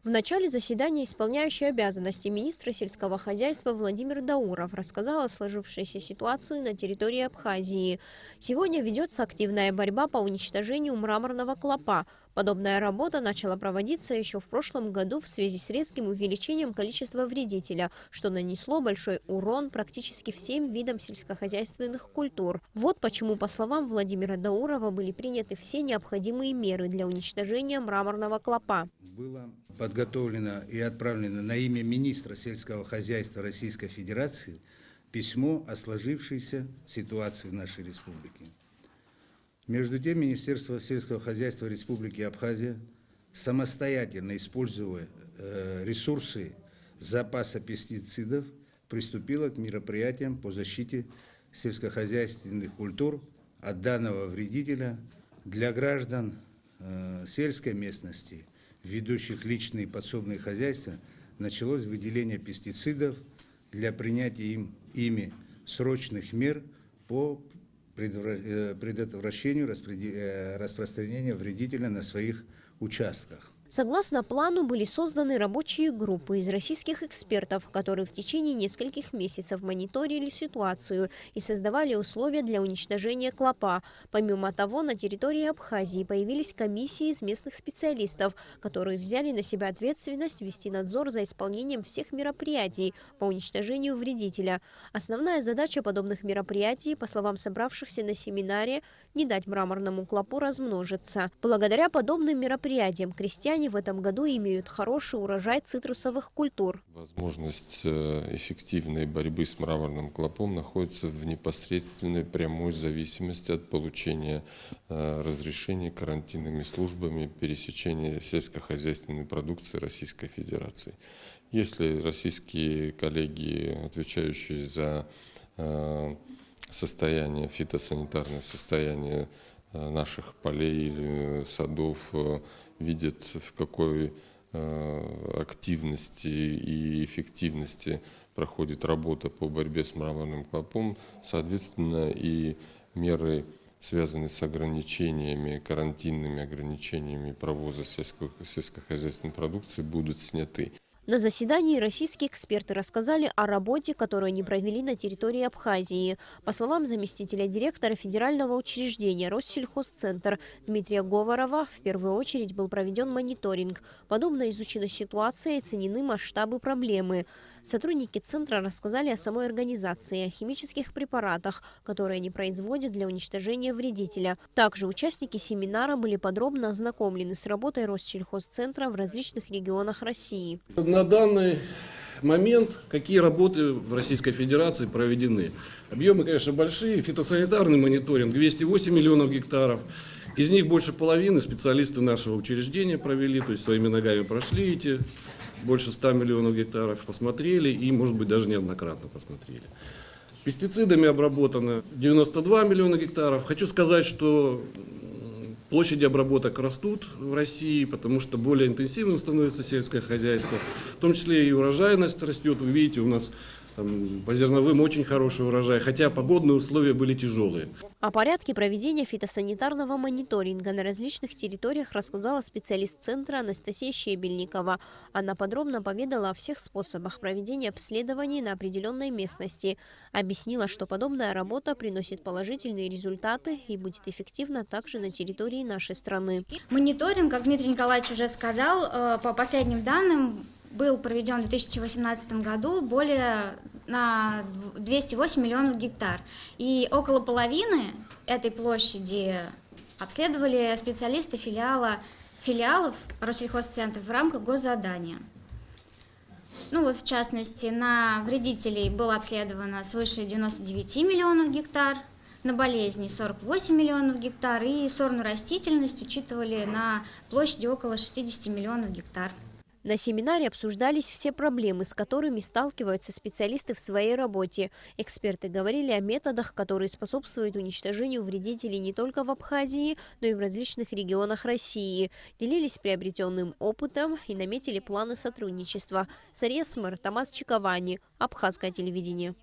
В начале заседания исполняющий обязанности министра сельского хозяйства Владимир Дауров рассказал о сложившейся ситуации на территории Абхазии. Сегодня ведется активная борьба по уничтожению мраморного клопа. Подобная работа начала проводиться еще в прошлом году в связи с резким увеличением количества вредителя, что нанесло большой урон практически всем видам сельскохозяйственных культур. Вот почему, по словам Владимира Даурова, были приняты все необходимые меры для уничтожения мраморного клопа. Было подготовлено и отправлено на имя министра сельского хозяйства Российской Федерации письмо о сложившейся ситуации в нашей республике. Между тем, Министерство сельского хозяйства Республики Абхазия, самостоятельно используя ресурсы запаса пестицидов, приступило к мероприятиям по защите сельскохозяйственных культур от данного вредителя. Для граждан сельской местности, ведущих личные подсобные хозяйства, началось выделение пестицидов для принятия ими срочных мер по предотвращению распространения вредителя на своих участках. Согласно плану, были созданы рабочие группы из российских экспертов, которые в течение нескольких месяцев мониторили ситуацию и создавали условия для уничтожения клопа. Помимо того, на территории Абхазии появились комиссии из местных специалистов, которые взяли на себя ответственность вести надзор за исполнением всех мероприятий по уничтожению вредителя. Основная задача подобных мероприятий, по словам собравшихся на семинаре, не дать мраморному клопу размножиться. Благодаря подобным мероприятиям крестьяне в этом году имеют хороший урожай цитрусовых культур. Возможность эффективной борьбы с мраморным клопом находится в непосредственной прямой зависимости от получения разрешений карантинными службами пересечения сельскохозяйственной продукции Российской Федерации. Если российские коллеги, отвечающие за фитосанитарное состояние наших полей, садов, видят, в какой активности и эффективности проходит работа по борьбе с мраморным клопом, соответственно, и меры, связанные с ограничениями, карантинными ограничениями провоза сельскохозяйственной продукции, будут сняты. На заседании российские эксперты рассказали о работе, которую они провели на территории Абхазии. По словам заместителя директора федерального учреждения Россельхозцентр Дмитрия Говорова, в первую очередь был проведен мониторинг. Подобно изучена ситуация и оценены масштабы проблемы. Сотрудники центра рассказали о самой организации, о химических препаратах, которые они производят для уничтожения вредителя. Также участники семинара были подробно ознакомлены с работой Россельхозцентра в различных регионах России. На данный момент какие работы в Российской Федерации проведены? Объемы, конечно, большие. Фитосанитарный мониторинг 208 миллионов гектаров. Из них больше половины специалисты нашего учреждения провели, то есть своими ногами прошли эти больше 100 миллионов гектаров, посмотрели и, может быть, даже неоднократно посмотрели. Пестицидами обработано 92 миллиона гектаров. Хочу сказать, что площади обработок растут в России, потому что более интенсивным становится сельское хозяйство. В том числе и урожайность растет. Вы видите, у нас там по зерновым очень хороший урожай, хотя погодные условия были тяжелые. О порядке проведения фитосанитарного мониторинга на различных территориях рассказала специалист центра Анастасия Щебельникова. Она подробно поведала о всех способах проведения обследований на определенной местности. Объяснила, что подобная работа приносит положительные результаты и будет эффективна также на территории нашей страны. Мониторинг, как Дмитрий Николаевич уже сказал, по последним данным, был проведен в 2018 году более на 208 миллионов гектар. И около половины этой площади обследовали специалисты филиалов Россельхозцентра в рамках госзадания. В частности, на вредителей было обследовано свыше 99 миллионов гектар, на болезни 48 миллионов гектар и сорную растительность учитывали на площади около 60 миллионов гектар. На семинаре обсуждались все проблемы, с которыми сталкиваются специалисты в своей работе. Эксперты говорили о методах, которые способствуют уничтожению вредителей не только в Абхазии, но и в различных регионах России. Делились приобретенным опытом и наметили планы сотрудничества. Сария Смыр, Томас Чиковани, Абхазское телевидение.